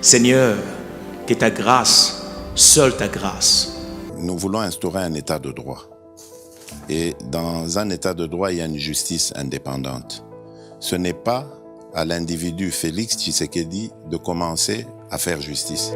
Seigneur, que ta grâce, seule ta grâce. Nous voulons instaurer un état de droit. Et dans un état de droit, il y a une justice indépendante. Ce n'est pas à l'individu Félix Tshisekedi de commencer à faire justice.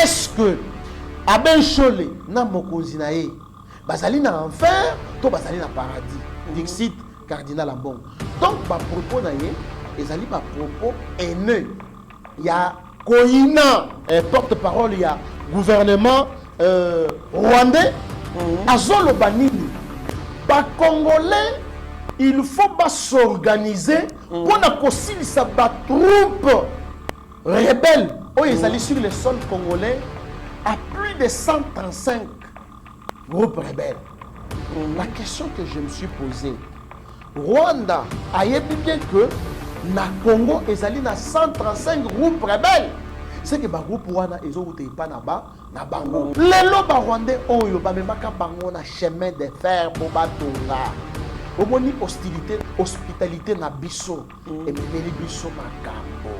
Est-ce que Aben Cholé na mokonzi na ye bazali na enfer to bazali na paradis? Dixit cardinal Ambongo. Donc ba propos na ye ezali ba propos haineux. Ya koina porte-parole ya gouvernement rwandais azolo banini ba congolais il faut pas s'organiser pour na kosilisa ba troupe rebelle. Oh, ils allaient sur le sol congolais à plus de 135 groupes rebelles. La question que je me suis posée, Rwanda a dit bien que na Congo, ils allaient dans 135 groupes rebelles. C'est que les groupes Rwanda, ils ont été pas là-bas, na bango. Les lobes rwandais ont eu un chemin de fer pour batonga. Au moins, hospitalité na biso, et même biso makambo.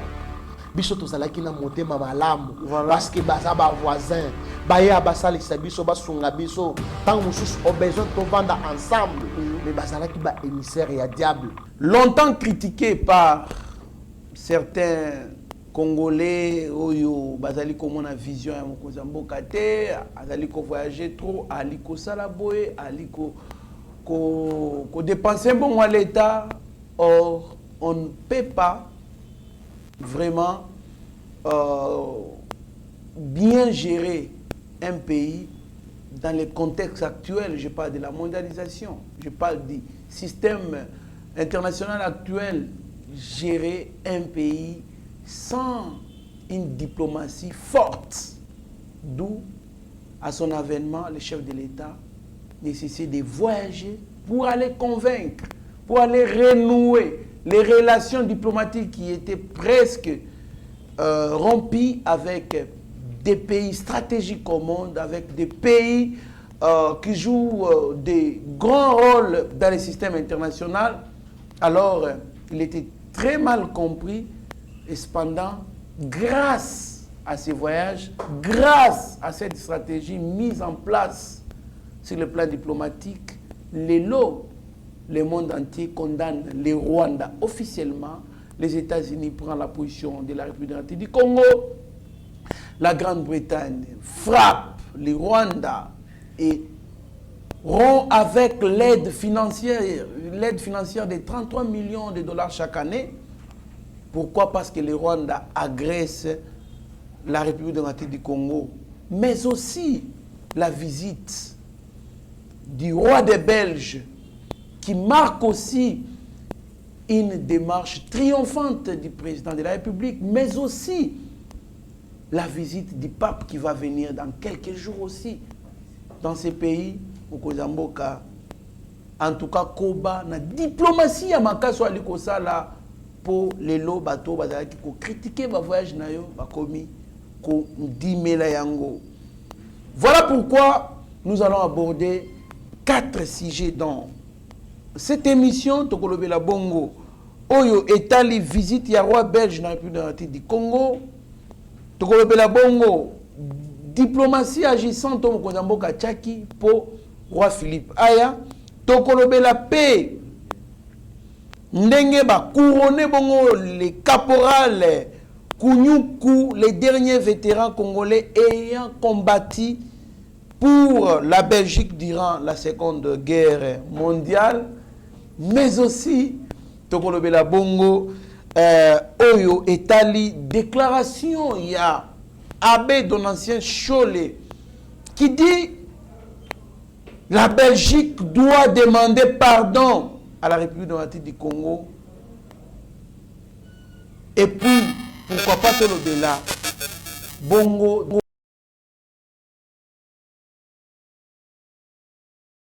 Biso tozalaki na motema malamu parce que baza ba voisin baya basalisa biso basunga biso tant mosusu au besoin de vendre ensemble mais bazalaki ba émissaire ya diable. Longtemps critiqué par certains Congolais oyo bazali komona vision ya mokonzi mboka te azali ko voyager trop ali ko sala boye ali ko dépenser bon à l'état. Or on ne peut pas vraiment bien gérer un pays dans le contexte actuel. Je parle de la mondialisation, je parle du système international actuel. Gérer un pays sans une diplomatie forte, d'où à son avènement le chef de l'État nécessite de voyager pour aller convaincre, pour aller renouer les relations diplomatiques qui étaient presque rompues avec des pays stratégiques au monde, avec des pays qui jouent des grands rôles dans le système international. Alors, il était très mal compris et cependant, grâce à ces voyages, grâce à cette stratégie mise en place sur le plan diplomatique, le monde entier condamne le Rwanda officiellement. Les États-Unis prennent la position de la République du Congo. La Grande-Bretagne frappe le Rwanda et rompt avec l'aide financière de 33 millions de dollars chaque année. Pourquoi? Parce que le Rwanda agresse la République démocratique du Congo. Mais aussi la visite du roi des Belges qui marque aussi une démarche triomphante du président de la République, mais aussi la visite du pape qui va venir dans quelques jours aussi dans ces pays, au Kozamboka. En tout cas, Koba, la diplomatie à Makasso Alikosala pour les lots bateaux, qui critiquer le voyage nayo, bakomi, ko dimela yango. Voilà pourquoi nous allons aborder 4 sujets dans cette émission. Tokolobe la Bongo, Oyo Etali visite ya roi belge dans la République du Congo. Tokolobe la Bongo, diplomatie agissante au Kozamboka Tchaki pour roi Philippe Aya. Tokolobe la paix, ndenge ba couronné bongo les caporales Kounyuku, les derniers vétérans congolais ayant combattu pour la Belgique durant la Seconde Guerre mondiale, mais aussi Tokolobela Bongo Oyo Etali déclaration il y a Abbé Donatien Cholé qui dit la Belgique doit demander pardon à la République démocratique du Congo. Et puis, pourquoi pas tout au-delà, Bongo,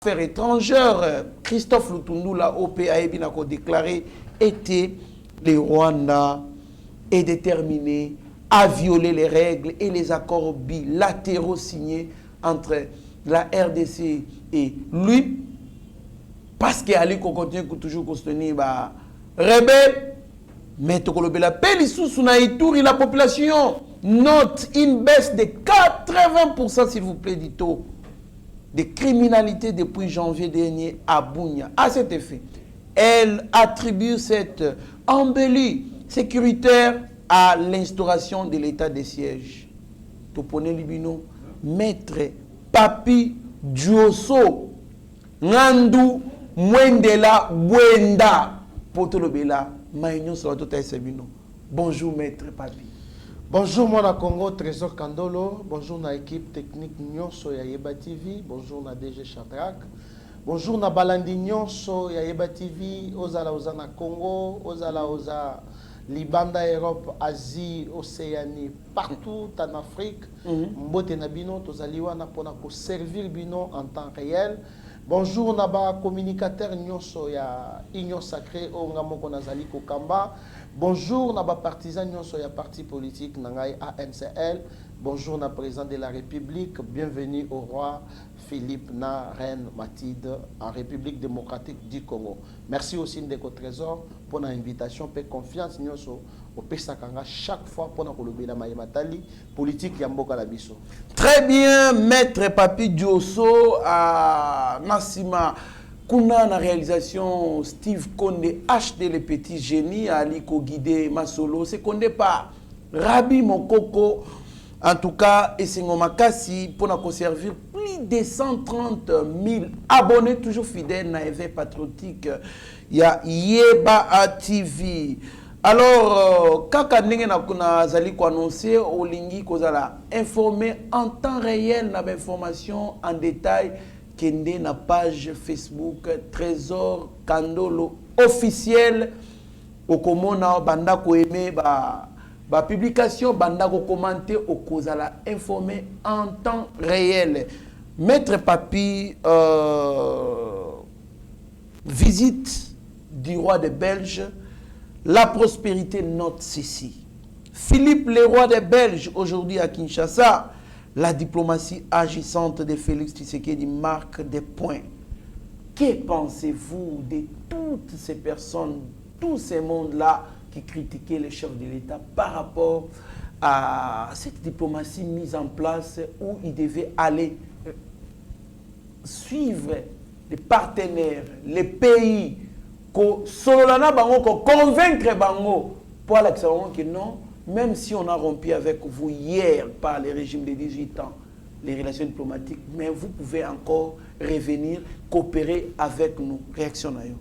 affaires étrangères, Christophe Lutundu, la OPA, a déclaré, était le Rwanda est déterminé à violer les règles et les accords bilatéraux signés entre la RDC et lui, parce qu'il allait continue toujours soutenir les rebelles. Mais la paix sous la population note une baisse de 80%, s'il vous plaît, du taux de criminalité depuis janvier dernier à Bunia. À cet effet, elle attribue cette embellie sécuritaire à l'instauration de l'état de siège. Topone Libino, maître Papi Diosso, Ngandu Mwendela Bwenda, Potolobela, Maïnyo Salatota Sebino. Bonjour, maître Papi. Bonjour, moi, la Congo, Trésor Kandolo. Bonjour, na équipe technique Nyonso ya Yeba TV. Bonjour, na DG Shadrach. Bonjour, na Balandi Nyonso ya Yeba TV. Ozala na Congo, Oza Libanda, Europe, Asie, Océanie, partout en Afrique. Mbote na bino, tozaliwa na pona ko servir bino en temps réel. Bonjour, naba communicateur Nyonso ya Union Sacrée Ongamoko Nazali Kokamba. Bonjour, naba partisan Nyonso ya parti politique Nangai ANCL. Bonjour, na président de la République. Bienvenue au roi Philippe na reine Mathilde en République démocratique du Congo. Merci aussi Ndeko Trésor pour l'invitation et confiance Nyonso au Pesakanga chaque fois pour la Matali politique Yamboka Labiso. Très bien, maître Papi Diosso à Nassima. Kuna na réalisation Steve Konde HD le petit génie Aliko Guidé Masolo. C'est Konde par Rabi Mokoko. En tout cas, et c'est Makasi pour nous servir plus de 130 000 abonnés toujours fidèles à l'éveil patriotique. Il y a Yeba TV. Alors, quand on a annoncé au Lingi qu'on a informé en temps réel na information en détail kende na page Facebook Trésor Kandolo officiel au komona banda ko aimé ba publication banda ko commenter au kozala informé en temps réel. Maître Papi visite du roi des Belges. La prospérité note ceci. Philippe, le roi des Belges, aujourd'hui à Kinshasa, la diplomatie agissante de Félix Tshisekedi marque des points. Que pensez-vous de toutes ces personnes, tous ces mondes-là qui critiquaient les chefs de l'État par rapport à cette diplomatie mise en place où ils devaient aller suivre les partenaires, les pays, sololana bango ko convaincre bango pour l'accent que non, même si on a rompu avec vous hier par le régime de 18 ans, les relations diplomatiques, mais vous pouvez encore revenir, coopérer avec nous. Réaction na yo.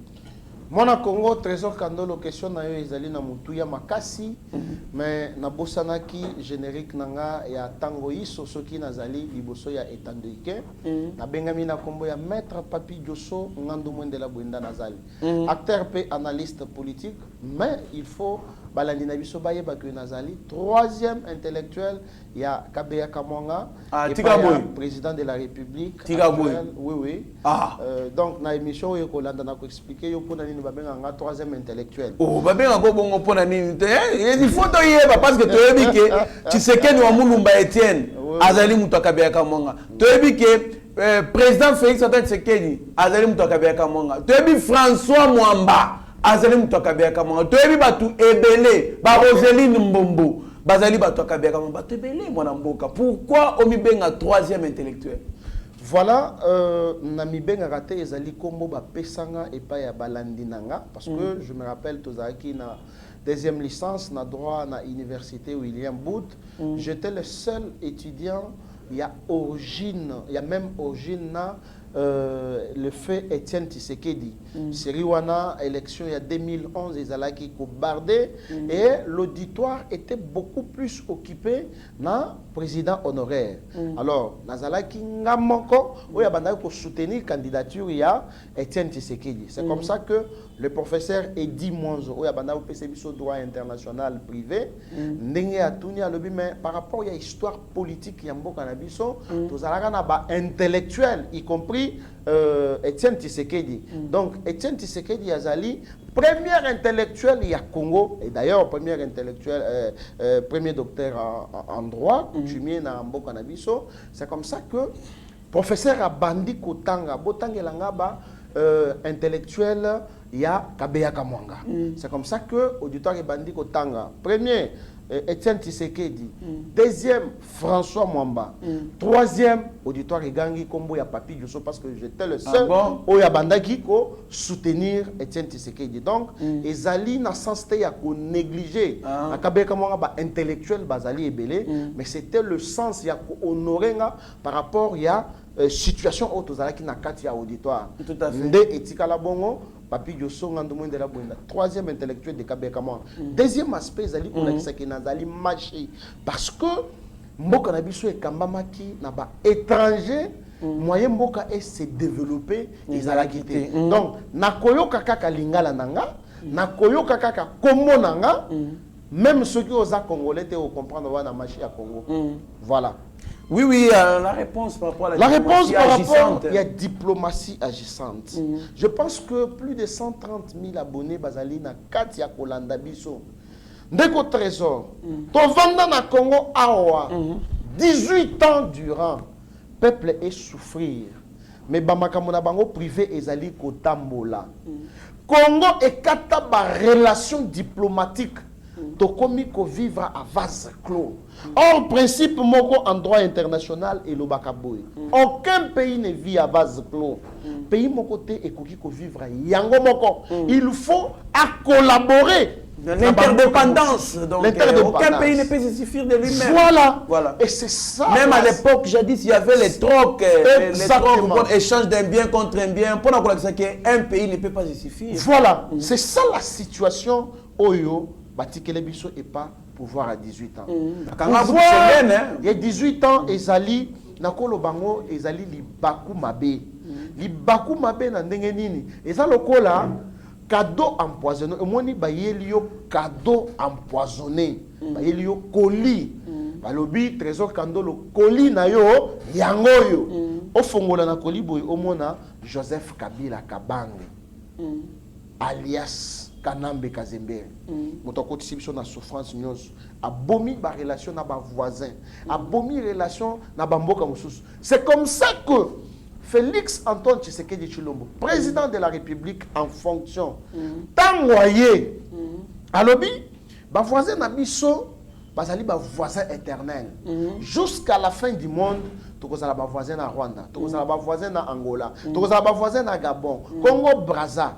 Mona Congo, Trésor Kandolo, question na yo ezali na mutuya makasi, mais na bosanaki générique nanga ya tango iso soki nazali liboso ya etandoike, na bengami na kombo ya maître Papi Diosso Ngandu Mwendela Bwenda nazali. Acteur pe analyste politique, mais il faut balandi na biso baye bakyo nazali troisième intellectuel ya Kabeya Kamwanga, président de la République. Oui oui. Donc na émission yo kolanda na ko expliquer yo pona ni babenga nga troisième intellectuel. Oh babenga ko bongo pona ni il faut to yeba parce que to yebi ke Tshisekedi wa Mulumba Etienne azali mutu Kabeya Kamwanga. To yebi ke président Félix Antoine Tshisekedi azali mutu Kabeya Kamwanga. To yebi François Mwamba azali mutu Kabeya Kamwanga. To yebi batu ebele ba Roseline Mbombo bazali batu Kabeya Kamwanga. Batu ebele mwana mboka. Pourquoi omibenga troisième intellectuel? Voilà, Nami Bengarate ezali kombo ba pesanga et pas ya balandi nanga parce que je me rappelle tozaki na deuxième licence na droit na université William Booth. J'étais le seul étudiant, il y a même origine na le fait Étienne Tshisekedi. Siriwana, élection il y a 2011, ils allaient qui bardé et l'auditoire était beaucoup plus occupé dans président honoraire. Alors, Nazalaki Ngamoko, où il y a pour soutenir la candidature, il y a Étienne Tshisekedi. C'est comme ça que le professeur Edi Monzo, où il y a au PCB droit international privé, Ndenge Atouni a lobby, mais par rapport à l'histoire politique, il y a beaucoup d'anabiso, tous les intellectuels, y compris Étienne Tshisekedi. Donc, Étienne Tshisekedi Azali, premier intellectuel il y a Congo, et d'ailleurs, premier intellectuel, premier docteur en droit, coutumier dans Mboka Nabiso. C'est comme ça que professeur Abandi Kotanga, Botangelangaba, intellectuel, il y a Kabeya Kamwanga. C'est comme ça que l'auditoire Abandi Kotanga, premier, Étienne Tshisekedi. Deuxième, François Mwamba. Troisième, auditoire Gangi Kombo ya Papi Diosso parce que j'étais le seul au Yabanda qui soutenir Étienne Tshisekedi. Donc, Ezali n'a sens ya ko négliger. Akabeka Mwanga intellectuel Bazali Ebele, mais c'était le sens ya ko honorer par rapport ya situation autozala qui n'a kati ya auditoire. Tout à fait. Nde etika la bongo. Papi Diosso ngandumwe de la bonne. Troisième intellectuel de Kabeka Mwanga. Deuxième aspect, Zali Kolakisaki Nazali marché parce que Mboka Nabiso et Kambamaki n'a pas étranger moyen Mboka est se développer ils allaient quitter. Donc nakoyo kaka lingala nanga, nakoyo kaka komo nanga, même ceux qui osent congolais te comprendre wana marché à Congo. Voilà. Oui, oui, la réponse par rapport à la réponse par agissante. rapport, il y a diplomatie agissante. Je pense que plus de 130 000 abonnés Bazali na Katia Kolanda Biso. Ndeko Trésor, Tovanda na Congo Awa, 18 ans durant, peuple est souffrir. Mais Bamakamona Bango privé Ezali Kotambola. Congo est kataba relation diplomatique. Tokomi ko vivre à vase clos. Or, principe moko en droit international et le bakaboy. Aucun pays ne vit à vase clos. Pays moko te ekoki ko vivre yango moko. Il faut à collaborer. L'interdépendance. Donc, aucun pays ne peut se suffire de lui-même. Voilà. Et c'est ça. Même à l'époque, jadis, il y avait les trocs. Les trocs pour échange d'un bien contre un bien. Pour qu'un pays ne peut pas se suffire. Voilà. C'est ça la situation. Oyo. Batikele biso et pas pouvoir à 18 ans. Il y a 18 ans, Ezali, Nakolo Bango, Ezali Libaku Mabe. Libaku Mabe na ndenge nini. Ezali lokola cadeau empoisonné. Omoni bayelio cadeau empoisonné. Bayelio colis. Balobi trésor kandolo colis na yo yangoyo. Ofongola na colis boy omona Joseph Kabila Kabange. Alias Kanambe Kazembe. Motoko tisibso na souffrance nyos. Abomi ba relation na ba voisin. Abomi relation na ba mboka mususu. C'est comme ça que Félix Antoine Tshisekedi Tshilombo, président de la République en fonction, tangoyé. Alobi, ba voisin na biso, bazali ba voisin éternel. Jusqu'à la fin du monde, tokozala ba voisin na Rwanda, tokozala ba voisin na Angola, tokozala ba voisin na Gabon, Congo Brazza.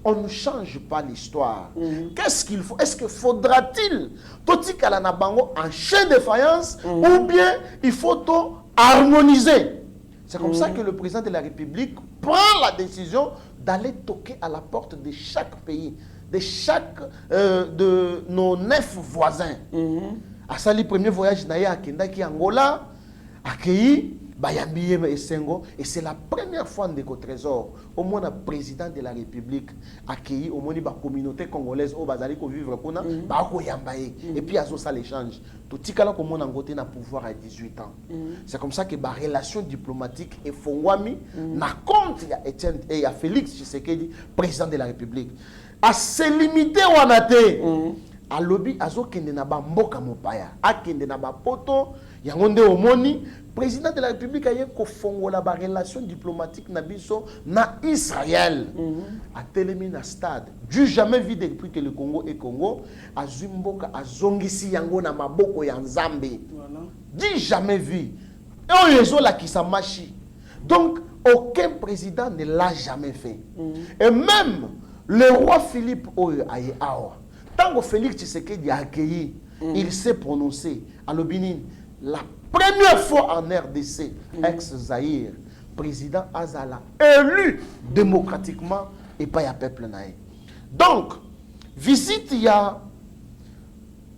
On ne change pas l'histoire. Qu'est-ce qu'il faut? Est-ce que faudra-t-il Totikala na bango en chien de faïence ou bien il faut tout harmoniser? C'est comme ça que le président de la République prend la décision d'aller toquer à la porte de chaque pays, de chaque de nos 9 voisins. À Sali, premier voyage à Kendaki Angola, accueilli Bayambi Essengo, et c'est la première fois de Trésor au moins le président de la République accueilli au moins la communauté congolaise au Bazali ko vivre kuna ba ko yambaye et puis azo ça l'échange tout tikala ko mona ngote na pouvoir à 18 ans. C'est comme ça que ba relation diplomatique et fongwami na compte ya Etienne et ya Félix Tshisekedi président de la République a se limiter wanate a lobby azo kende na ba mboka mopaya a kende na ba poto yango nde omoni président de la République a eu la relation diplomatique na biso na Israël a télémi na stade du jamais vu depuis que le Congo est Congo a Zumboka a zongisi yango na maboko ya Nzambe du jamais vu et on yezo la kisamashi donc aucun président ne l'a jamais fait et même le roi Philippe Oyo aye awa tant que Félix Tshisekedi a accueilli il s'est prononcé à l'Obinin la première fois en RDC, ex-Zaïre, président azala élu démocratiquement et pas ya peuple nae. Donc visite ya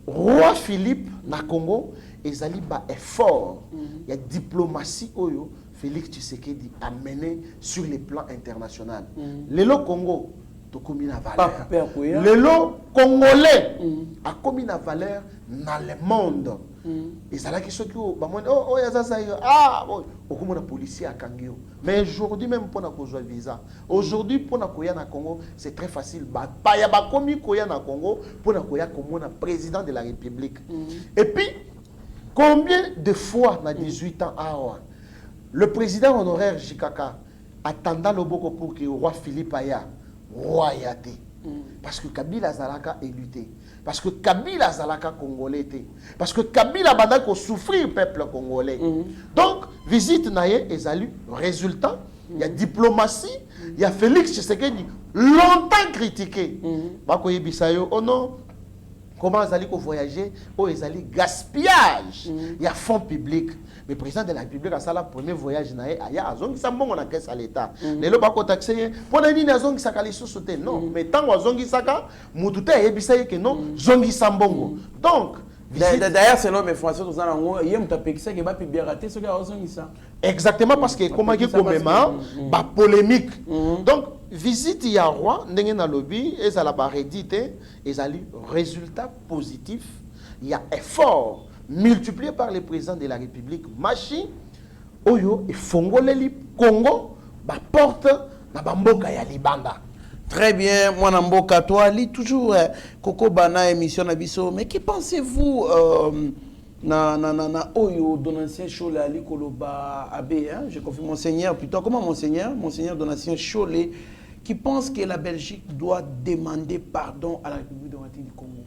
roi Philippe na Congo ezali ba effort ya diplomatie oyo Félix Tshisekedi a mené sur le plan international. Lelo Congo tokomi na valeur. Lelo Congolais a commis na valeur dans le monde. Et ça là qui sont qui oh yaza ah bon na policier à Kangio. Mais aujourd'hui même pour na kozwa visa. Aujourd'hui pour na koya na Congo, c'est très facile. Ba ya ba komi koya na Congo pour na koya comme na président de la République. Et puis combien de fois na 18 ans le président honoraire Jikaka attendant le boko pour que le roi Philippe Aya roi Yate. Parce que Kabila Zalaka est lutté. Parce que Kabila Zalaka congolais était. Parce que Kabila Banda ko souffrir peuple congolais. Donc visite naye ezali résultat, il y a diplomatie, il y a Félix Tshisekedi longtemps critiqué. Bako yebisayo oh non comment ezali ko voyager, oh ezali gaspillage. Il y a fonds publics. Le président de la République a ça le premier voyage naé aya azongi sambongo na caisse à l'état. Lelo bako taxer pour nani na zongi sakali sosote non mais tant azongi saka mututa yebisaye que non zongi sambongo. Donc d'ailleurs selon mes informations tout ça nango yem tapekisa ke ba bien raté ce gars azongi ça. Exactement parce que comment que commément ba polémique. Donc visite ya roi ndenge na lobby et ça la ba rédité et ça li résultat positif, il y a effort multiplié par le président de la République Machi Oyo et Fongoleli Congo ba porte na bamboka ya Libanda. Très bien, moi Namboka toi li toujours Koko Bana émission na biso mais que pensez-vous na Oyo Donatien Cholet ali koloba abbé hein je confie monseigneur plutôt comment monseigneur Donatien Cholet qui pense que la Belgique doit demander pardon à la République démocratique du Congo.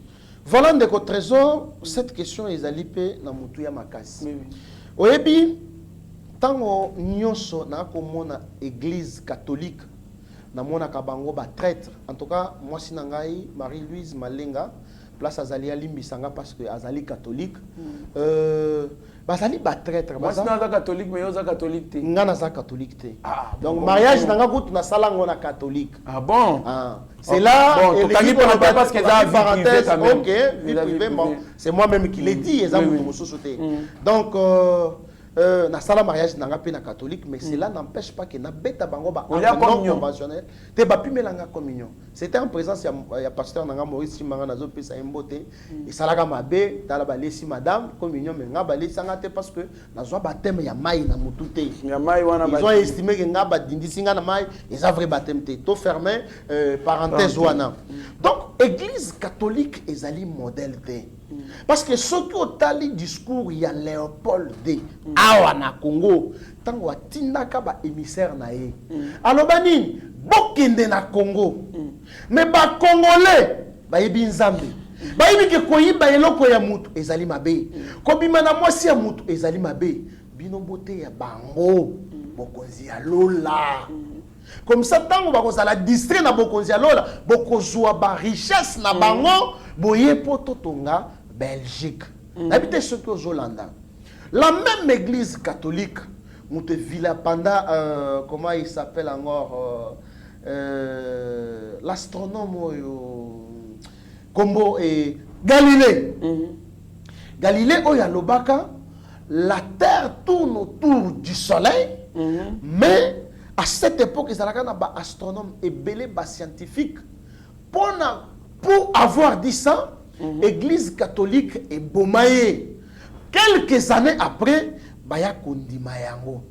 Voilà de notre trésor, cette question est alipée dans Moutuya Makasi. Oyebi, tant nyonso na komona église catholique, na mona kabango ba traître. En tout cas, moi sinangai Marie-Louise Malenga, place Azali Alimbisanga parce que Azali catholique. Bazali ba traître. Moi sinanga catholique mais yoza catholique te. Ngana za catholique te. Donc mariage nanga kutu na salango na catholique. Ah bon? C'est là, bon, parce que ça parenthèse, ok, vie privée, bon, c'est moi-même qui l'ai dit, donc, na sala mariage nanga pe na catholique, mais cela n'empêche pas que na beta bango ba non conventionnel, te ba pimelanga communion. C'était en présence ya pasteur nanga Maurice Chimanga nazo pesa imbote, et salaka mabe, tala ba lesi madame communion mais nga ba lesi ngate parce que nazo baptême ya mai na mutute. Ya mai wana ba. Ils ont estimé que nga ba dindisi nga na mai, ils a vrai baptême te to fermé parenthèse wana. Donc église catholique ezali modèle te. Parce que ce qui ont tali discours il y a Léopold D. Awa na Congo tango atindaka ba émissaire na ye. Alors banini bokende na Congo. Mais ba Congolais ba yebi nzambe. Ba yebi ke koyiba eloko ya mutu ezali mabe. Kobima na mwasi ya mutu ezali mabe. Bino bote ya bango bokonzi ya lola. Comme ça tango bakozala distrait na bokonzi ya lola bokozwa ba richesse na bango boye poto tonga Belgique. Habitez ce que Zolanda. La même église catholique, Moutevilla Panda, comment il s'appelle encore l'astronome Combo et Galilée. Galilée Oyalobaka, la terre tourne autour du soleil, mais à cette époque, il y a un astronome et belé scientifique. Pour avoir dit ça, Église catholique est bomaye. Quelques années après, baya kondima yango.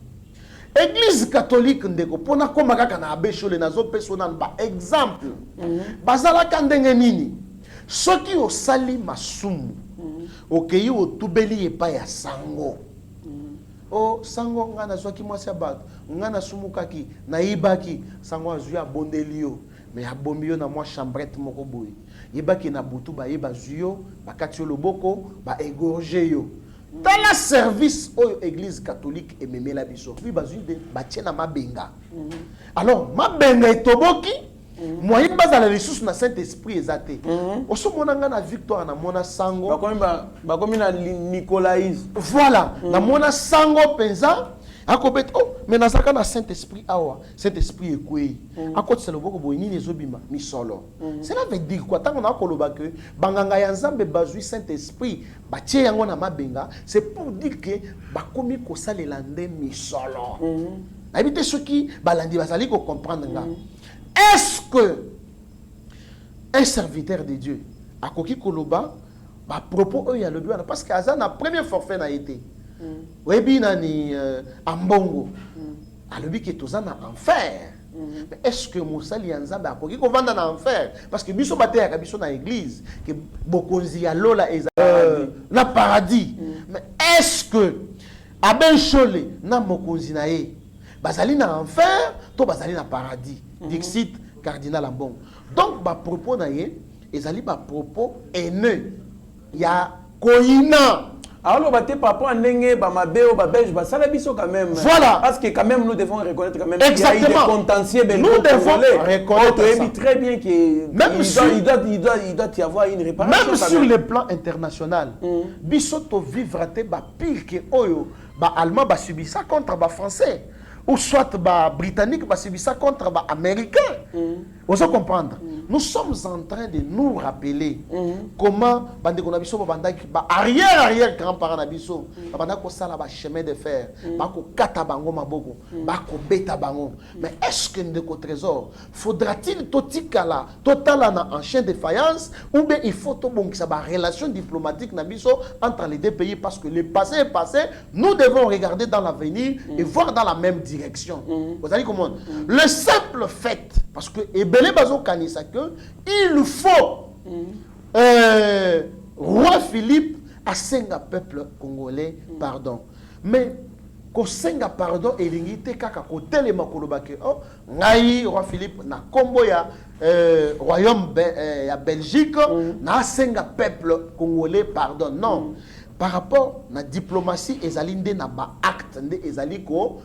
Église catholique ndeko pona koma kaka na abeshole nazo pesona ba exemple. Bazala kandenge nini? Soki osali masumu. Okeyi otubeli epa ya sango. O sango ngana soki mwasi abato, ngana sumukaki na ibaki sango azuya bondelio. Mais abombi yo na mwa chambrette moko boye. Yebaki na butu ba yeba zuyo, ba katio loboko, ba égorger yo. Dans la service oyo église catholique et memela biso. Puis bazu de ba tiena mabenga. Alors mabenga etoboki, moyen bazala les sous na Saint-Esprit ezate. Oso monanga na victoire na mona sango. Ba komi na Nicolaïs. Voilà, na mona sango penza Akobet oh mais nazaka na Saint-Esprit awa Saint-Esprit ekwe akoti c'est le boko boyini les obima mi solo cela veut dire quoi tant on a koloba que banganga ya nzambe bazui Saint-Esprit ba tie yango na mabenga c'est pour dire que bakomi ko salela nde mi solo habite ceux qui balandi bazali ko comprendre nga est-ce que un serviteur de Dieu akoki koloba ba propos eux ya le bien parce que azana premier forfait na été webi nani ambongo alobi ke tozana enfer mais est-ce que mosali ya nzambe akoki kovanda na enfer parce que biso bateyaka biso na église que bokonzi ya lola na paradis mais est-ce que abenchole na mokonzi na ye bazali na enfer to bazali na paradis dixit cardinal ambongo donc ba propos na ye ezali ba propos haineux ya koina. Alors, papa, ndenge, mabéo, belge, ça la biso quand même. Voilà. Parce que quand même, nous devons reconnaître quand même exactement. qu'il y a eu des contentieux. Nous devons reconnaître ça. Très bien qu'il doit y avoir une réparation. Même sur le plan international, biso to vivre te ba pire que oyo, ba allemand ba subir ça contre ba français. Ou soit ba britannique ba subir ça contre ba américain. Vous allez comprendre. Nous sommes en train de nous rappeler comment bande ko na biso ba arrière grand-parents na biso banda ko sala ba chemin de fer ba ko kata bango maboko ba ko beta bango. Mais est-ce que ndeko trésor faudra-t-il totikala totala na en chien de faïence ou bien il faut to bongisa ba relation diplomatique na biso entre les deux pays parce que le passé est passé, nous devons regarder dans l'avenir et voir dans la même direction. Vous allez comprendre. Le simple fait parce que ebele bazo kanisa que il faut roi Philippe a senga peuple congolais pardon mais ko senga pardon elingite kaka ko telema koloba ke oh ngai roi Philippe na kombo ya royaume ya Belgique na senga peuple congolais pardon non par rapport na diplomatie ezali nde na ba acte nde ezali ko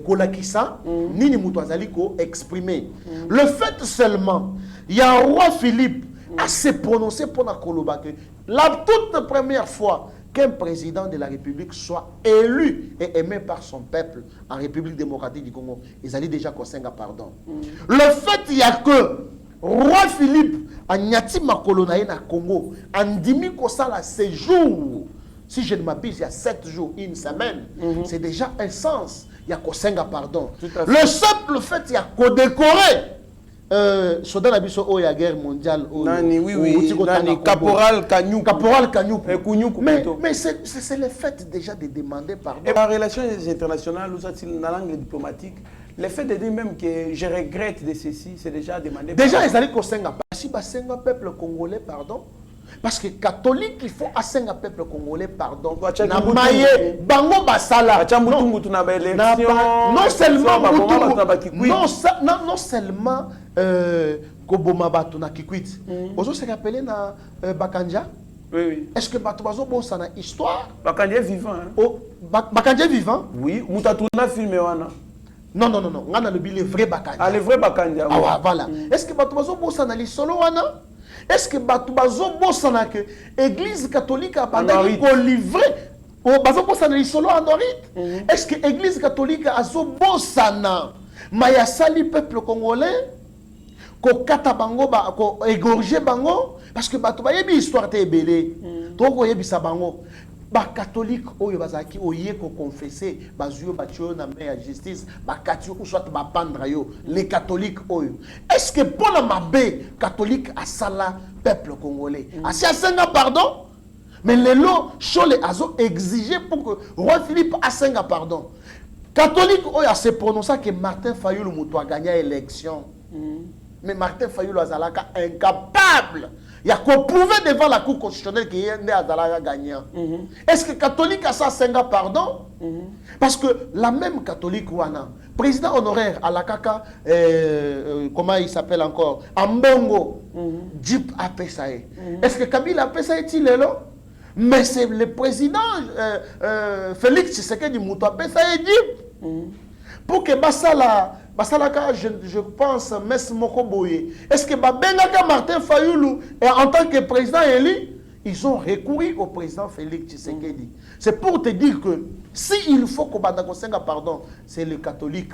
kolakisa nini muto azali ko exprimer le fait seulement il y a un roi Philippe à se prononcer pour la koloba que la toute première fois qu'un président de la République soit élu et aimé par son peuple en République démocratique du Congo, ils allaient déjà consenga pardon. Le fait il y a que roi Philippe a nyati makolo na na Congo andimi ko sala séjour. Si je ne m'abuse, il y a 7 jours, une semaine, c'est déjà un sens. Il y a Kosenga, pardon. Le simple fait, il y a décorer. Sodan Abisso, il y a guerre mondiale. Caporal Kanyuku. Caporal Kanyuku. Mais c'est le fait déjà de demander pardon. Et en relations internationales, dans la langue diplomatique, le fait de dire même que je regrette de ceci, c'est déjà demander pardon. Déjà, ils allaient Kosenga. Si Basenga, peuple congolais, pardon. Parce que catholique, il faut asseoir un peuple congolais, pardon. Bango basala. Non seulement Koboma Batuna Kikwit. Vous se rappelez na Bakanja? Oui. Est-ce que Batubazo bossa na histoire? Bakanja vivant. Bakanja vivant? Oui. Moutatuna filmé wana. Non. On a le vrai Bakanja. Ah, le vrai Bakanja. Ah voilà. Est-ce que Batubazo bossa na l'isolo wana? Est-ce que Batubazo bossana que l'église catholique a pas livré au bazo bossana l'isolo en Norite? Est-ce que l'église catholique a zo bossana maya sali peuple congolais ko kata bango ba ko égorger bango parce que Batuba yebi histoire te belé to ko yebi sa bango ba catholique oyo bazaki oye ko confesser bazuyo batio na main ya justice ba katio ou soit ba pendre yo les catholiques oyo est-ce que pour la mabé catholique a sala peuple congolais asi asenga pardon mais les lots chole azo exiger pour que roi Philippe asenga pardon catholique oyo a se prononcer que Martin Fayulu muto a gagné l'élection mais Martin Fayulu azalaka incapable. Il y a qu'on prouver devant la Cour constitutionnelle qu'il y a un gagnant. Est-ce que catholique a ça 5 ans, pardon? Parce que la même catholique, Wana, président honoraire à la Kaka, comment il s'appelle encore? Ambongo, Djip a Pessaye. Est-ce que Kabila a Pessaye il est là? Mais c'est le président Félix Tshisekedi Mouto a Pessaye Djip. Pour que Bassala, je pense, Mess Mokoboye. Est-ce que Babengaka Martin Fayulu, en tant que président élu, ils ont recouru au président Félix Tshisekedi. C'est pour te dire que s'il faut qu'on pardon, c'est le catholique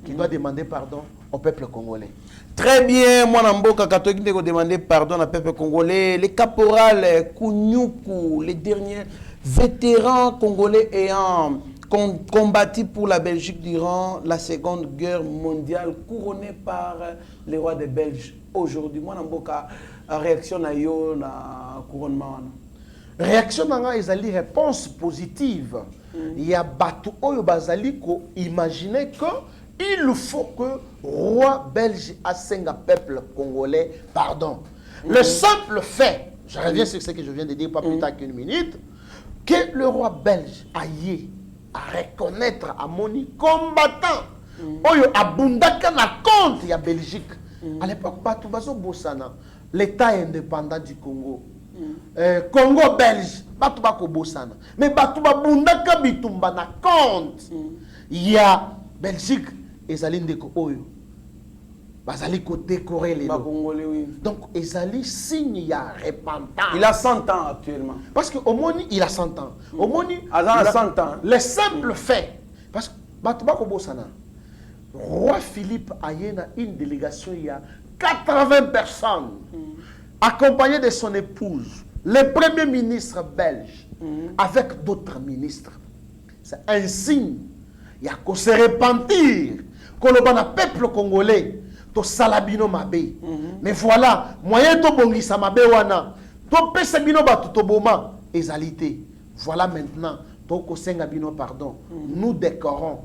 qui doit demander pardon au peuple congolais. Très bien, moi, Namboka catholique doit demander pardon au peuple congolais. Les caporals Kounyoukou, les derniers vétérans congolais ayant combattu pour la Belgique durant la Seconde Guerre mondiale, couronnés par les rois des Belges. Aujourd'hui, moi, Namboka, réaction à yo na couronnement. Réaction à une réponse positive. Il y a Batou Oyo Bazali qui imaginait que il faut que roi belge assenga peuple congolais pardon. Le simple fait, je reviens sur ce que je viens de dire pas plus tard qu'une minute, que le roi belge aille à reconnaître à Moni combattant Oyo abundaka na compte ya Belgique. À l'époque, Batou Bazo Bossana, l'État indépendant du Congo. Congo belge, Batou Bako Bossana. Mais Batou Babundaka Bitumba na compte. Il y a Belgique et Zaline de Oyo. Bazali ko décorer les Congolais, oui. Donc, Ezali signe il y a repentance. Il a 100 ans actuellement. Parce qu'au Moni, il a 100 ans. Au Moni, il a 100 ans. Le simple fait, parce que Batou Bako Bossana, Roi Philippe a une délégation, il y a 80 personnes, accompagnées de son épouse, le premier ministre belge, avec d'autres ministres. C'est un signe. Il y a qu'à se repentir, que le peuple congolais, to salabino mabe. Mais voilà, moyen to bongisa mabe wana, to pesabino batu to boma, ezalité. Voilà maintenant, to kosenga bino pardon. Nous décorons.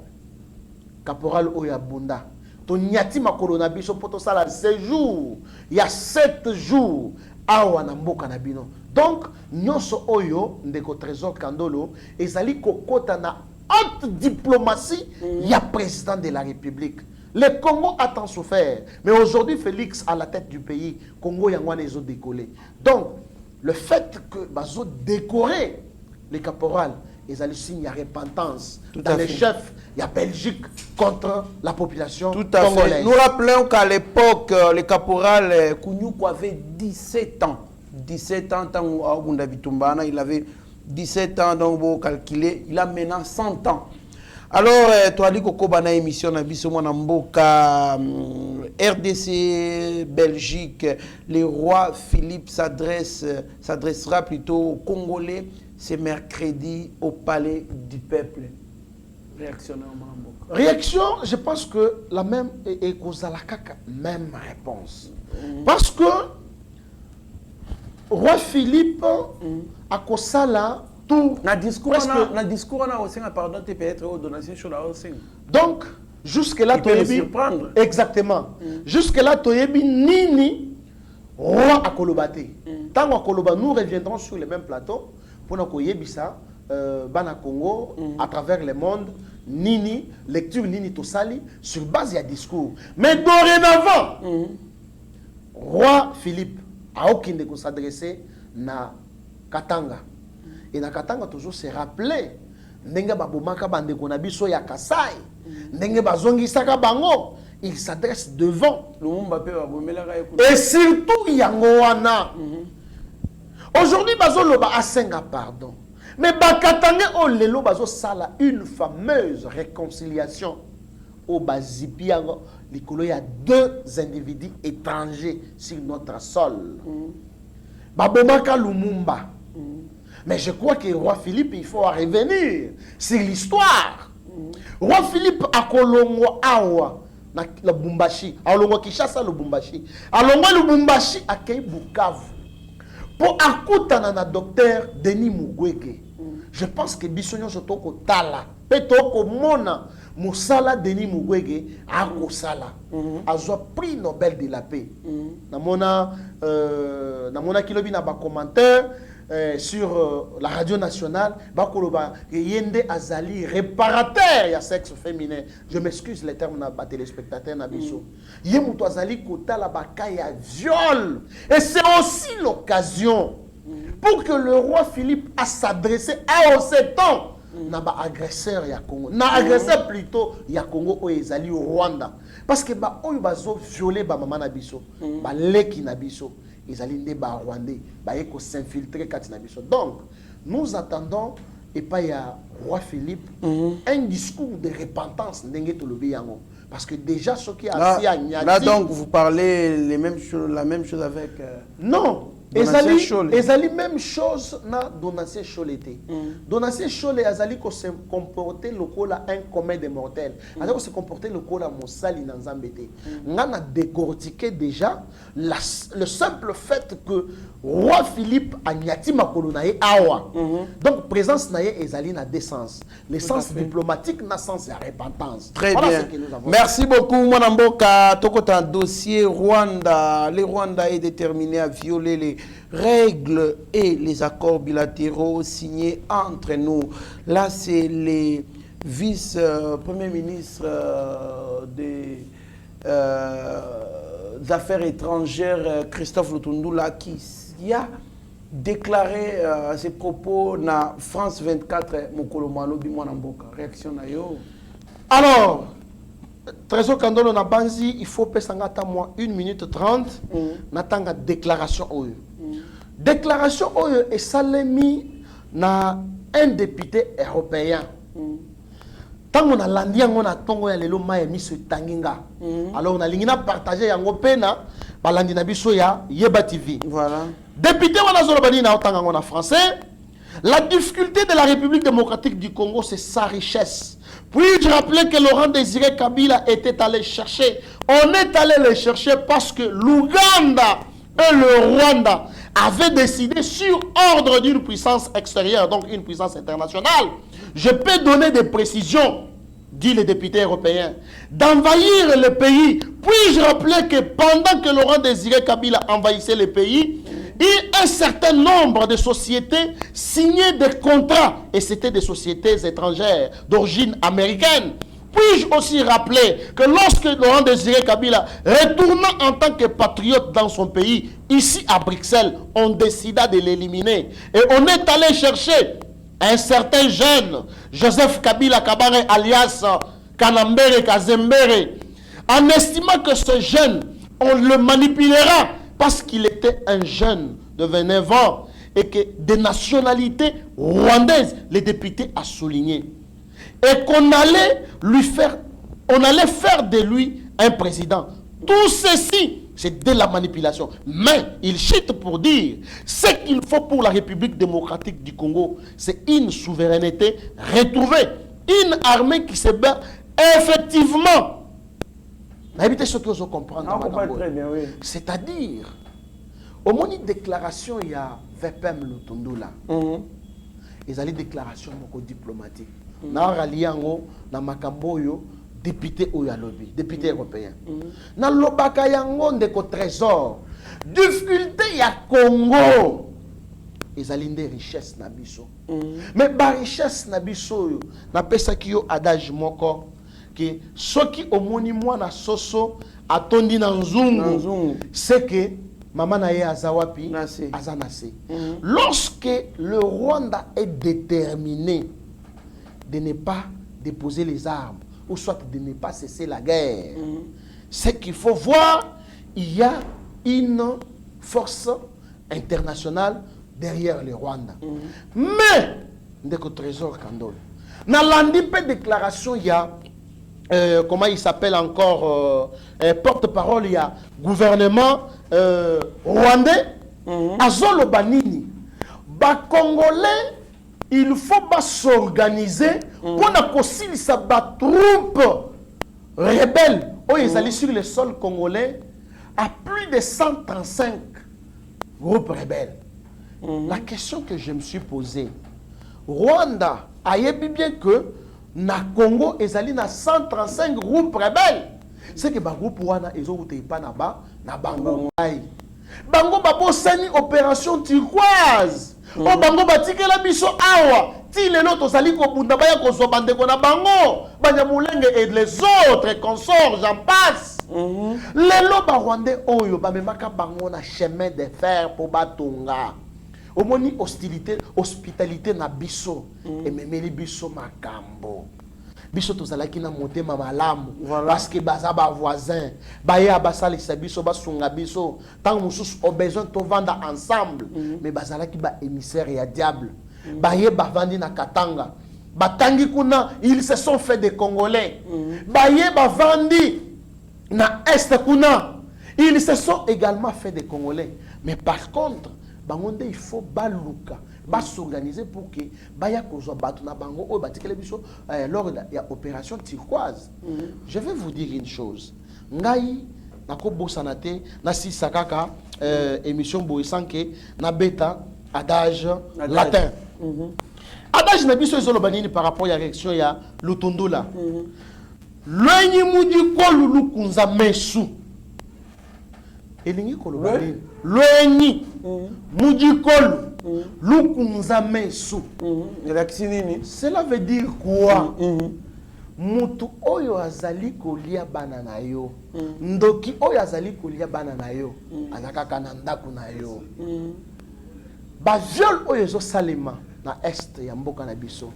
Caporal Oyabunda. Ton nyati makolo na biso poto sala séjour. Il y a 7 jours awa na mboka na bino. Donc nyonso oyo ndeko Trésor Kandolo ezali kokota na haute diplomatie, il y a président de la République. Le Congo a tant souffert, mais aujourd'hui Félix à la tête du pays, Congo yangwana ezo décollé. Donc le fait que bazo décorer les caporales, ils allaient signer repentance dans les chefs, il y a Belgique contre la population congolaise. Nous rappelons qu'à l'époque, le caporal Kounyoukou avait 17 ans. 17 ans, il avait 17 ans, donc vous calculez, il a maintenant 100 ans. Alors, toi, tu as une émission Mboka, RDC, Belgique, le roi Philippe s'adressera plutôt aux Congolais. C'est mercredi au palais du peuple. Réaction, je pense que la même est même réponse. Parce que roi Philippe a Kosala tout. Na discours on a aussi pardon peut-être aux donations sur la aussi. Donc jusque là tu surprendre. Exactement. Jusque là toyebi nini roi a kolobate. Tant à Koloba nous reviendrons sur le même plateau. Pour nous yebisa bana Congo à travers le monde nini lecture nini tosali sur base de discours mais dorénavant roi Philippe a aucun de s'adresser na Katanga et na Katanga toujours se rappeler ndenge babomaka bande kona biso ya Kasai ndenge bazongisaka bango il s'adresse devant et surtout yangoana. Aujourd'hui, bazoloba asenga pardon. Mais bakatangé o lelo bazo sala une fameuse réconciliation au bazipiango likolo ya 2 individus étrangers sur notre sol. Babomaka Lumumba. Mais je crois que roi Philippe il faut revenir sur l'histoire. Roi Philippe a kolongo awa na Lubumbashi, alongo Kinshasa Lubumbashi. Alongo Lubumbashi a kei Bukavu. Pour akutana na docteur Denis Mukwege, je pense que bisonyo sotoko tala, petoko mona musala Denis Mukwege akosala, azwa prix Nobel de la paix. Namona kilobi na ba commentaire sur la radio nationale, bakoloba yende azali réparateur ya sexe féminin. Je m'excuse les termes na ba téléspectateurs na biso. Yemuto azali kotala bakaya viol. Et c'est aussi l'occasion pour que le roi Philippe a s'adressé à ces temps na ba agresseur ya Congo. Na agresseur plutôt ya Congo o ezali au Rwanda. Parce que ba oyo bazo violer ba mama na biso, ba leki na biso. ils allaient des Rwandais, ils s'infiltrer katina biso. Donc, nous attendons et pas il y a roi Philippe un discours de repentance ndenge tolobi yango parce que déjà ce qui a assis à Niati. Là donc vous parlez la même chose avec non. Ezali même chose na Donatien Chol était. Donatien Chol azali ko se comporter lokola un commun des mortels. Azali ko se comporter lokola mosali na Nzambete. Ngana décortiquer déjà le simple fait que roi Philippe a Niati makolo na ye awa. Donc présence na ye ezali na deux sens. Le sens diplomatique na sens ya repentance. Très voilà bien. Ce que nous avons. Merci beaucoup Mwana Mboka. Tokota dossier Rwanda. Le Rwanda est déterminé à violer les règles et les accords bilatéraux signés entre nous. Là, c'est les vice-premiers ministres des Affaires étrangères, Christophe Lutundula, qui a déclaré ses propos dans France 24, Mokolo Malobi Mwana Mboka. Réaction na yo? Alors, Trésor Kandolo na banzi, il faut pesangata moi 1 minute 30 natanga déclaration oyo. Déclaration oyo est salemi na un député européen. Tant on a landi yango na tongo ya lelo maya miso tanginga. Alors on a lingina partager yango pena balandi na biso ya Yeba TV. Voilà. Député wana zolobani na otanga ngo na français. La difficulté de la République démocratique du Congo, c'est sa richesse. Puis-je rappeler que Laurent Désiré Kabila était allé chercher. On est allé le chercher parce que l'Ouganda et le Rwanda avaient décidé sur ordre d'une puissance extérieure, donc une puissance internationale. Je peux donner des précisions, dit le député européen, d'envahir le pays. Puis-je rappeler que pendant que Laurent Désiré Kabila envahissait le pays, un certain nombre de sociétés signaient des contrats, et c'était des sociétés étrangères d'origine américaine. Puis-je aussi rappeler que lorsque Laurent Désiré Kabila retourna en tant que patriote dans son pays, ici à Bruxelles, on décida de l'éliminer. Et on est allé chercher un certain jeune, Joseph Kabila Kabare alias Kanambere Kazembere, en estimant que ce jeune, on le manipulera parce qu'il était un jeune de 29 ans et que des nationalités rwandaises, les députés a souligné. Et qu'on allait lui faire, on allait faire de lui un président. Tout ceci, c'est de la manipulation. Mais il chute pour dire, ce qu'il faut pour la République démocratique du Congo, c'est une souveraineté retrouvée. Une armée qui se bat effectivement. Évitez ce que vous comprenez. Oui. C'est-à-dire, au moment de déclaration, il y a VPM Lutundula. Ils ont des déclarations diplomatique. Na raliango na makamboyo député oyalobi, député européen. Na lobaka yango ndeko trésor. Difficulté ya Congo. Ils ont des richesses na biso. Mais ba richesse na biso na pesa kiyo adage moko que ce qui omoni mwana soso atondi na nzungu c'est que maman na ye azawapi azanase. Lorsque le Rwanda est déterminé de ne pas déposer les armes ou soit de ne pas cesser la guerre, ce qu'il faut voir, il y a une force internationale derrière le Rwanda. Mais ndeko trésor Kandol na landi pe déclaration il y a comment il s'appelle encore porte-parole, il y a gouvernement rwandais, Azolo Banini. Ba Congolais, il faut s'organiser pour la troupe rebelle. Oh, ils allaient sur le sol congolais à plus de 135 groupes rebelles. La question que je me suis posée, Rwanda a dit bien que na Congo, ils allaient na 135 groupes rebelles. C'est que les groupes wana ils ont été pas na-bas, na bango. Bango babo sani opération turquoise. O bango batike la biso awa. Ti le loto sali ko bunda baya ko so bande ko na bango. Banyamulenge et les autres consorts, j'en passe. Lelo ba Rwandais oyo ba memaka bango na chemin de fer pour batonga. Omoni hospitalité na biso et memeli biso makambo. biso tozalaki na motema malamu Voilà. parce que baza ba voisin baya basalisa biso basunga biso tant mosusu au besoin to vendre ensemble mais bazalaki ba émissaire ya diable baye bavandi na Katanga batangi kuna ils se sont fait des Congolais baye bavandi na est kuna ils se sont également fait des Congolais mais par contre bangonde il faut baluka s'organiser pour que baya kozwa batu na bango o batikele biso lors de la opération turquoise. Je vais vous dire une chose. Ngai nako bosana te na sisa kaka émission boisanke na beta adage latin. Adage na biso ezolo banini par rapport à réaction ya lutondo la. Lwenyi muji kolulu kunza mesu. Elingi koloba nini? Lwenyi muji kolu lukunza mesu. Cela veut dire quoi? Mutu oyo azali kolia bana na yo. Ndoki oyo azali kolia bana na yo. Azaka kana ndaku na yo. Ba viol oyo ezo salema na est ya mboka na biso.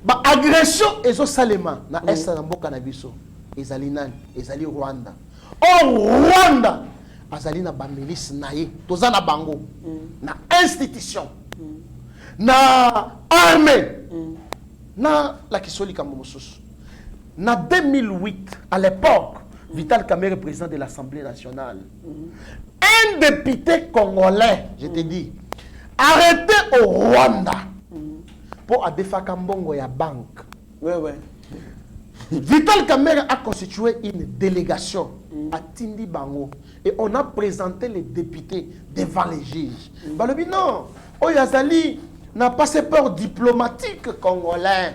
Ba agression ezo salema na est na mboka na biso. Ezali nani? Ezali Rwanda. Oh Rwanda azali na ba milice na ye. Toza na bango. Na institution. Na armée. Na la kisoli Kambomosus. Na 2008, à l'époque, Vital Kamerhe, président de l'Assemblée nationale, un député congolais, je te dis, arrêté au Rwanda pour Adefa Kambongo ya banque. Ouais, ouais. Vital Kamerhe a constitué une délégation à Tindi Bango et on a présenté les députés devant les juges. Balobi non, Oyazali n'a pas passeport diplomatique congolais.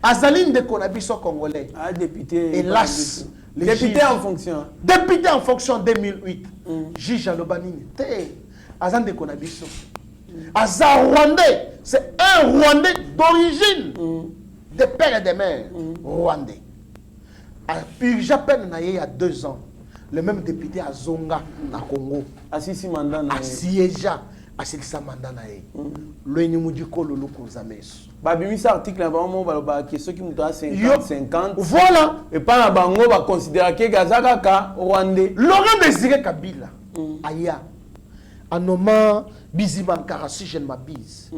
Azaline de Konabiso congolais. Ah, député. Hélas. Député en fonction. Député en fonction 2008. Juge Alobanini. Azan de Konabiso. Azan Rwandais. C'est un Rwandais d'origine. De père et de mère. Rwandais. Puis j'appelle il y a 2 ans. Le même député à Zonga, na Congo. Assisi mandat. Assiéja. Asilisa mandat na ye. Lwenyi mujiko lulu kunzamesu. Babimisa article na bango baloba ke ceux qui muta 50. Voilà. Et pas na bango ba considérer que Gazaka ka Rwandais. Laurent Désiré Kabila. Aya. En nommant Bizima Nkara, si je ne m'abuse,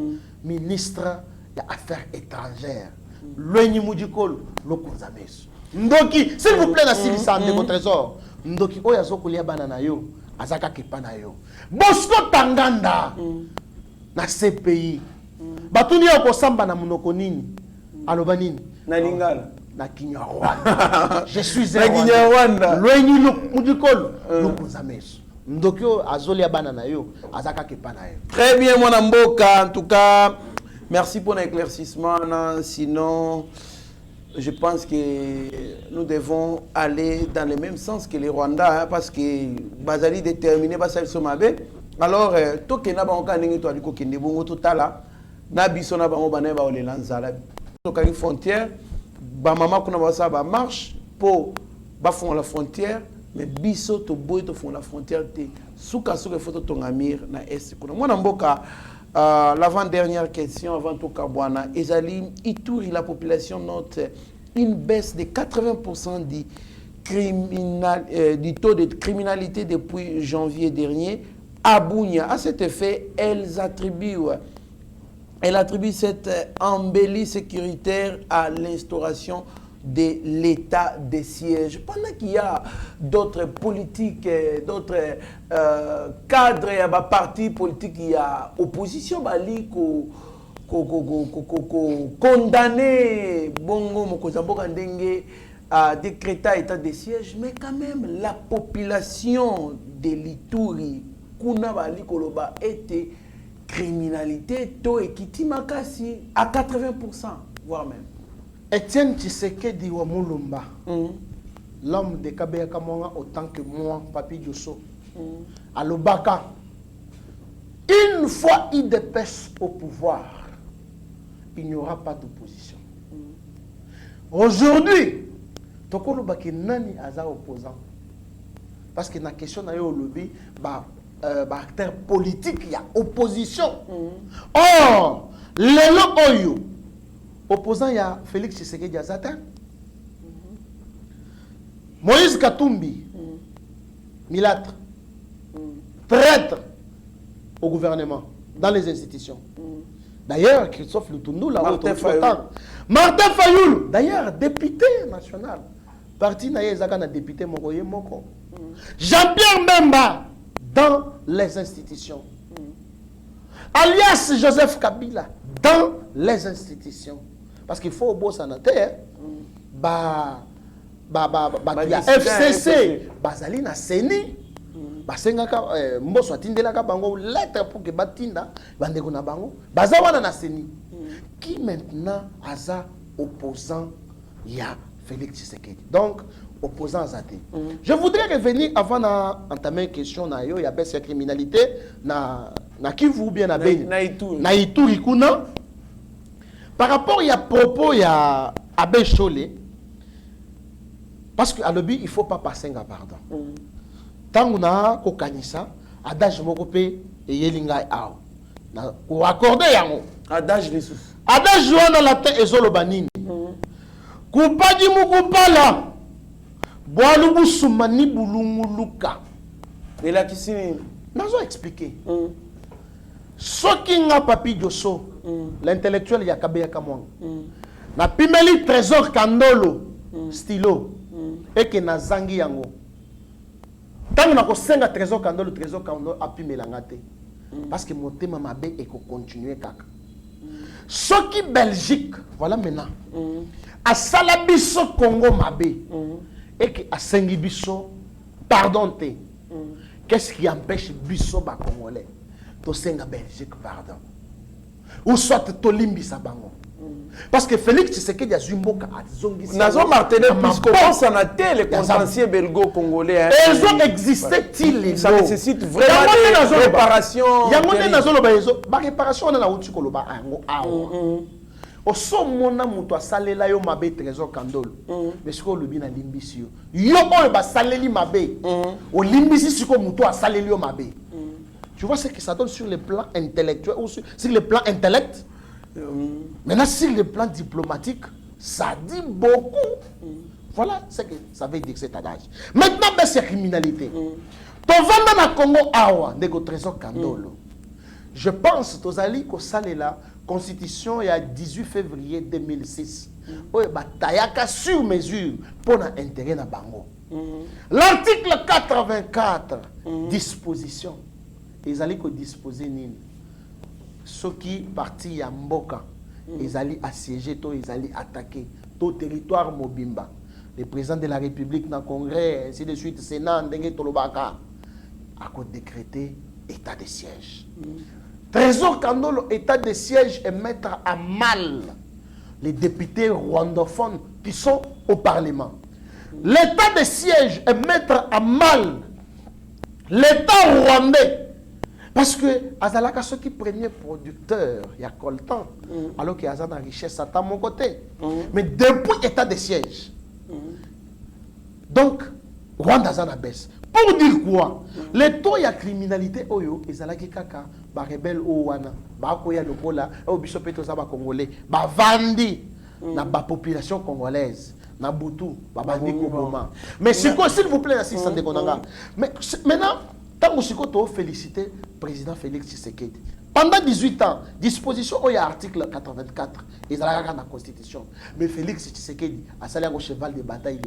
ministre des Affaires étrangères. Lwenyi mujiko lulu kunzamesu. Ndoki, s'il vous plaît, la Silisa de votre trésor. Ndoki oyazo kulia banana yo. Azaka kepana yo. Bosco Tanganda na CPI. Batuni yako samba na munoko nini? Aloba nini? Na Lingala. Na Kinyarwanda. Je suis un Kinyarwanda. Lwenyi mujikolo lukunza meso. Ndokyo azoli ya bana na yo, azaka kepana yo. Très bien mon amboka, en tout cas merci pour l'éclaircissement. Sinon je pense que nous devons aller dans le même sens que les Rwandais, hein, parce que Bazali déterminé par celle somabe. Alors, tout que n'a pas encore n'engi toi du coup qui n'est bon tout à l'heure, n'a biso n'a pas on banane ba on les lance à la. Donc à une frontière, ba maman qu'on a ça ba marche pour ba fond la frontière, mais biso to boy to fond la frontière te souka souka photo ton amir na est. Moi na mboka. L'avant-dernière question, avant tout Kabwana, Ezali, Ituri, la population note une baisse de 80% du taux de criminalité depuis janvier dernier. À Bunia, à cet effet, elle attribue cette embellie sécuritaire à l'instauration de l'état de siège. Pendant qu'il y a d'autres politiques, d'autres cadres, il y a des partis politiques, il y a opposition, condamné Bongo Mokozamboka Ndenge à décréter état de siège, mais quand même la population de l'Ituri, Kuna Bali Koloba, était criminalité, to ekiti makasi à 80%, voire même. Etienne Tshisekedi wa Mulumba, l'homme de Kabeya Kamanga autant que moi, Papi Diosso, à Lobaka, une fois il dépêche au pouvoir, il n'y aura pas d'opposition. Aujourd'hui, Toko Lobaki nani aza opposant. Parce que la question na yo lobby, acteur politique, il y a opposition. Or, Lelo Oyo, opposant il y a Félix Tshisekedi Azata. Moïse Katumbi, milâtre, traître au gouvernement, dans les institutions. D'ailleurs, Christophe Lutundu, là, Martin Fayoul, d'ailleurs, député national. Parti Naïezaka, député Mokoye Moko. Jean-Pierre Mbemba, dans les institutions. Alias Joseph Kabila, dans les institutions. Parce qu'il faut au beau sanitaire, FCC, Bazali na Seni, Basengaka, Mboso Atindelaka Bango, lettre pour que Batinda, Bandeko na Bango, Bazawana na Seni. Qui maintenant a opposant, il y a Félix Tshisekedi. Donc, opposant à Zate. Je voudrais revenir avant d'entamer une question, il y a baisse de criminalité, na Kivu bien na Beni, na Ituri kuna. Par rapport à propos, il y a Abbé Cholé, parce qu'à l'objet, il ne faut pas passer un pardon. Tant qu'on a kokanisa, adage mokope et yelinga ao. Pour accorder yango. Adage les sous. Adage joana la terre et zolo banini. Kupadi mukupala. Boalubu sumani bulunguluka. Et là qui signe. Nazo expliquer. Soki nga papi Josso, l'intellectuel Yakabe Yakamwang. Na pimeli trésor kandolo, stylo. Et que na zangi yango. Tant que nous avons trésor kandolo a pimé la ngate. Parce que mon thème m'a bé et qu'on continue kaka. Ce qui Belgique, voilà maintenant. A Salabiso Congo mabé. Et que a Sengibiso, pardon te. Qu'est-ce qui empêche Bisso ba Congolais? To senga Belgique, pardon. Ou soit to limbi sa bango. Parce que Félix Tshisekedi a Zumboka a Zongi. Nazo Martinez, puisqu'on pense en a les contentieux belgo-congolais. Ils ont existé-ils? Ça nécessite vraiment des réparations. Il y a des réparations. On a outil koloba ango awa. Au sommet muto salela yo mabe trésor kandolo. Mais ce qu'on le bien à limbisio. Yo on ba saleli mabe. Au limbisi ce qu'on muto saleli yo mabe. Tu vois ce que ça donne sur le plan intellectuel ou sur le plan intellect. Maintenant, sur le plan diplomatique, ça dit beaucoup. Voilà ce que ça veut dire cet adage. Maintenant, c'est criminalité. Tovanda na Congo awa nego trésor kandolo. Je pense tozali ko salela constitution il y a 18 février 2006. Oye batayaka sur mesure pour na intérêt na bango. L'article 84 disposition. Ils allaient ko disposer nini. Ceux qui partis à Mboka, ils allaient assiéger, ils allaient attaquer tout territoire Mobimba. Le président de la République dans le Congrès, ainsi de suite, Sénat, Ndengue Tolobaka, a décrété état de siège. Trésor Kandolo, état de siège et mettre à mal les députés rwandophones qui sont au Parlement. L'état de siège est mettre à mal l'État rwandais. Parce que Azalaka, ceux qui prenaient producteur, il y a coltan, alors qu'il y a une richesse à mon côté. Mais depuis l'état de siège. Donc, Rwanda Zana baisse. Pour dire quoi? Les taux de criminalité, ils ont dit kaka, ba rebelle ouana, ba koya lokola, au bisopeto za ba congolais, ba vandi na ba population congolaise, na butu, ba bandi koboma. Mais s'il vous plaît, si ça déconne. Mais maintenant, tant que je féliciter le président Félix Tshisekedi. Pendant 18 ans, disposition au article 84, ils ont la constitution. Mais Félix Tshisekedi a salé un cheval de bataille.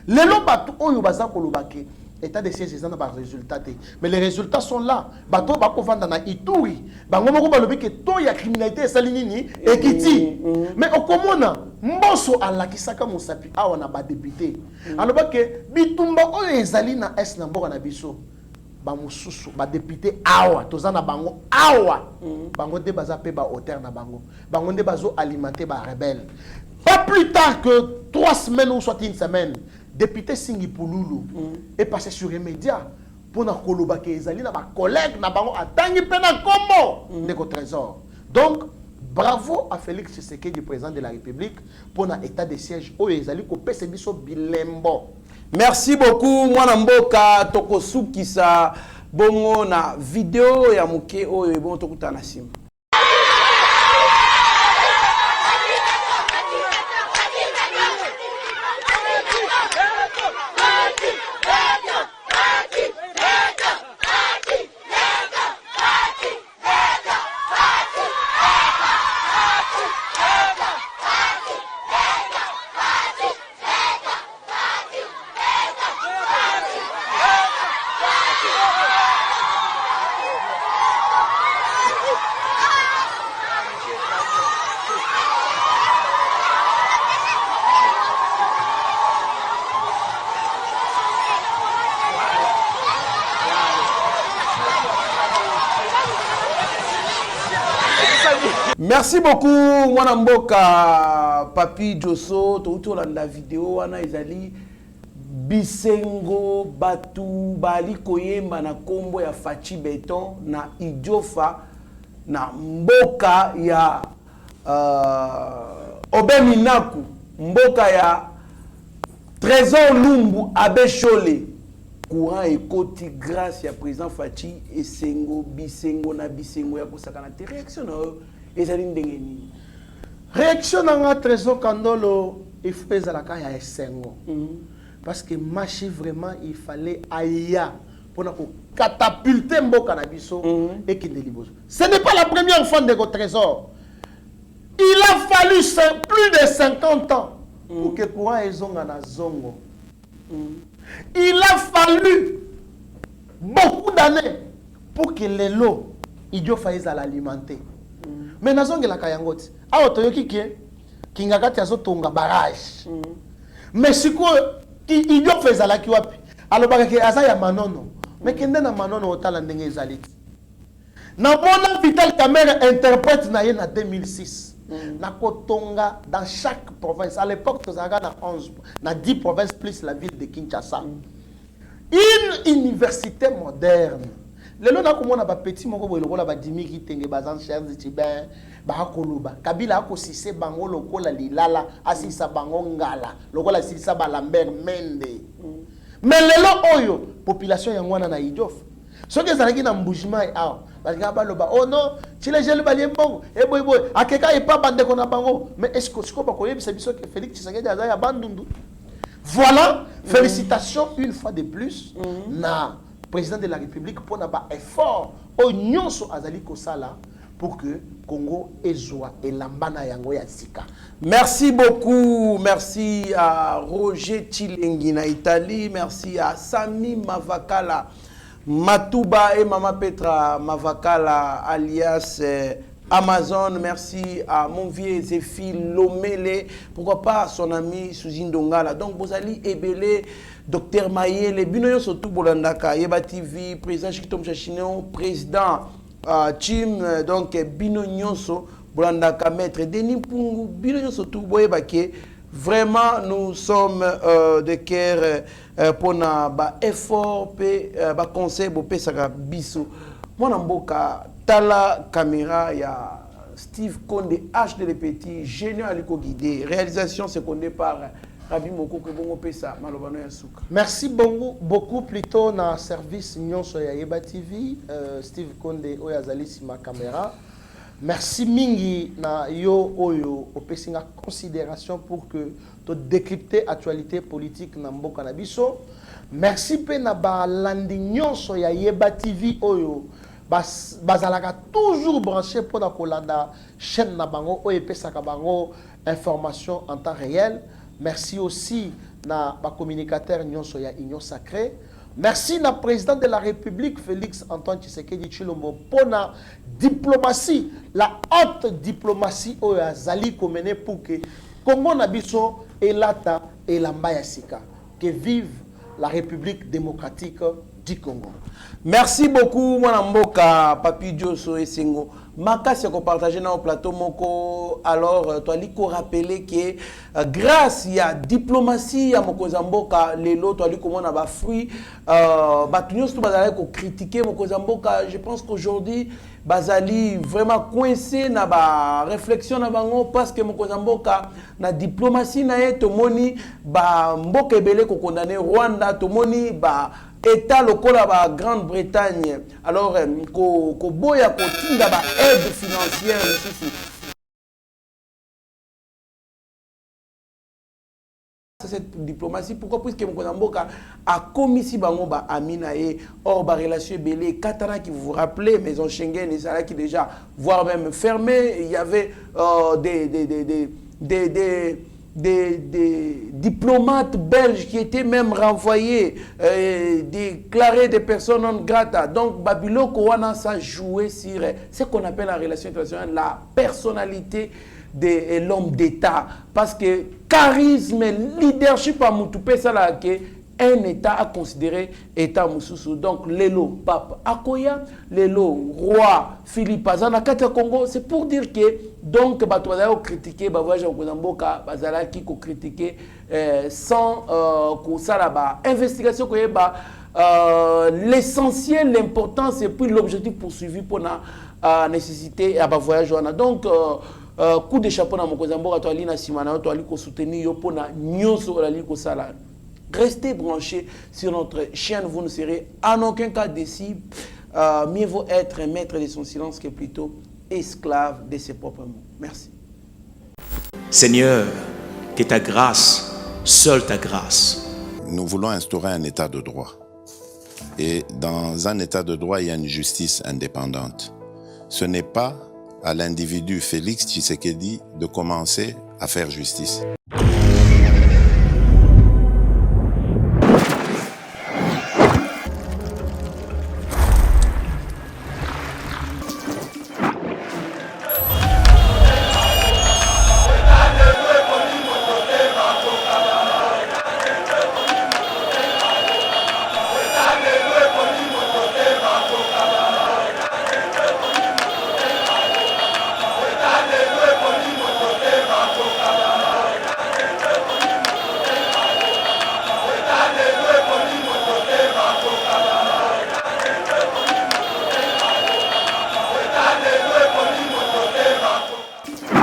Lelo bato oyo baza kolobake état de siège ils ont pas résultat. Mais les résultats sont là. Bato bako vanda na Ituri. Bango moko balobi que to ya criminalité salinini ekiti. Mais au komona mboso alakisaka musapi awa na ba député. Aloba que bitumba oyo ezali na est na mboka na biso. Bamususu ba député awa tozana bango awa bango de baza pe ba hauteur na bango bango de bazo alimenter ba rebelle pas plus tard que 3 semaines ou soit une semaine député Singi Pululu est passé sur les médias pour na koloba ke ezali na ba collègue na bango atangi pe na kombo ndeko trésor. Donc bravo à Félix Tshisekedi, président de la République, pour un état de siège où ils allaient couper ces biso bilembo. Merci beaucoup, Mwana Mboka Tokosuki sa bongo na vidéo ya muke oyo bon tokuta na sim. Merci beaucoup, Mwanamboka, Papi Josso, tout la vidéo, Wana Ezali, Bisengo, Batu, Bali Koyemba, na Kombo ya Fachi Beton, na Idiofa, na Mboka ya Obeminaku, Mboka ya Trésor Lumbu, Abe Chole, courant et côté grâce à président Fachi et Sengo, Bisengo, na Bisengo, ya Kosakana. Tes réactions, réaction dans un trésor Kandolo, il faut que la caille à Sengo. Parce que marché vraiment, il fallait aïa pour catapulter Mboka na biso et qu'il délibose. Ce n'est pas la première fois de notre trésor. Il a fallu plus de 50 ans pour que courant ait na zongo. Il a fallu beaucoup d'années pour que les lots idiot faillissent à l'alimenter. Mais nazonge la kayangoti. Ah otoyoki ki ngakati azotonga barrage. Mais siko ki idiot faisait la kiwapi. Alors bakake azaya manono. Mais kende na manono otala ndenge ezaliti. Na mona Vital Kamerhe interprète na yena 2006. Na kotonga dans chaque province. À l'époque tozaga na 11 na 10 provinces plus la ville de Kinshasa. Une université moderne. Lelo na komona ba petit moko boye lokola ba dimiki tenge bazan cher zitibin ba koluba kabila ko sise bango lokola lilala asisa bango ngala lokola sisa ba Lambert Mende. Mais lelo oyo population yangwana na Idiof soki ezalaki na mbujima awa balika baloba oh non si les jeunes balien bongo e boy boy akeka e pa bande kona bango mais est-ce que siko ba koyebisa biso que Félix Tshisekedi aza ya bandundu. Voilà, félicitations une fois de plus na président de la République pour n'avoir effort au nyonso azali kosala pour que Congo ezwa et lambana yango ya sika. Merci beaucoup, merci à Roger Chilengi na Italie, merci à Sami Mavakala Matuba et Mama Petra Mavakala alias Amazon, merci à mon vieux Zéphie Lomele, pourquoi pas son ami Souzine Dongala. Donc Bozali Ebele, Docteur Maye, les binoyos surtout Bolandaka, Yeba TV, président Chikitom Chachino, président Chim, donc Binoyoso, Bolandaka, maître Denis Pungu, binoyos surtout Boyebake. Vraiment, nous sommes de cœur pour un effort, un conseil, pour Pesaka Bissou. Mon amboka, Tala caméra, il y a Steve Condé, H de Petit, génie Aliko Guidé, réalisation secondée par Rabi Moko Kebongo Pesa, Malobano Yasuka. Merci beaucoup plutôt na service Nyonso ya Yeba TV, Steve Condé Oyazali Sima caméra. Merci mingi na yo oyo opesinga considération pour que to décrypter actualité politique na mboka na biso. Merci pe na ba landi Nyonso ya Yeba TV oyo bazalaka toujours branché pour la kolanda chaîne na bango oyo pesaka bango information en temps réel. Merci aussi na ba communicateur Nyonso ya Union Sacrée. Merci na président de la République Félix Antoine Tshisekedi Tshilombo pour la diplomatie, la haute diplomatie oyo azali komene pour que Congo na biso elata elamba ya sika. Que vive la République démocratique du Congo. Merci beaucoup, Mwanamboka, Papi Josso et Sengo. Makasi ko partager dans le plateau moko. Alors, toi liko rappeler que grâce à diplomatie à Mokozamboka, les lots toi liko mona ba fruit batunios tout bazali ko critiquer Mokozamboka. Je pense qu'aujourd'hui bazali vraiment coincé na ba réflexion na bango parce que Mokozamboka na diplomatie na ye to moni ba mboka ebele ko condamner Rwanda to moni ba État local la Grande-Bretagne, alors ko boya ko tinga ba aide financière cette diplomatie pourquoi puisque Mokozamboka a commis si bango ba amina et or ba relation belé katana qui vous rappelez maison Schengen et ça qui déjà voire même fermé il y avait des diplomates belges qui étaient même renvoyés, déclarés des personnes non grata. Donc, Babylone Kowana ça joué sur ce qu'on appelle la relation internationale, la personnalité de l'homme d'État. Parce que charisme, leadership à Moutoupé, ça là, un État à considérer État Moussousou. Donc, Lelo, Pape Akoya, Lelo, Roi Philippe Azana, Kata Congo, c'est pour dire que, donc, Batoya a critiqué, Bavoyage au Kozamboka, Bazala qui a critiqué sans que ça là-bas. Investigation, l'essentiel, l'importance et puis l'objectif poursuivi pour la nécessité à Bavoyage. Donc, coup de chapeau dans mon Kozamboka, tu as l'ina Simana, tu as l'iko soutenir pour la nyonso la liko salade. Restez branchés sur notre chaîne, vous ne serez en aucun cas déçus. Mieux vaut être maître de son silence que plutôt esclave de ses propres mots. Merci. Seigneur, que ta grâce, seule ta grâce. Nous voulons instaurer un état de droit. Et dans un état de droit, il y a une justice indépendante. Ce n'est pas à l'individu Félix Tshisekedi de commencer à faire justice.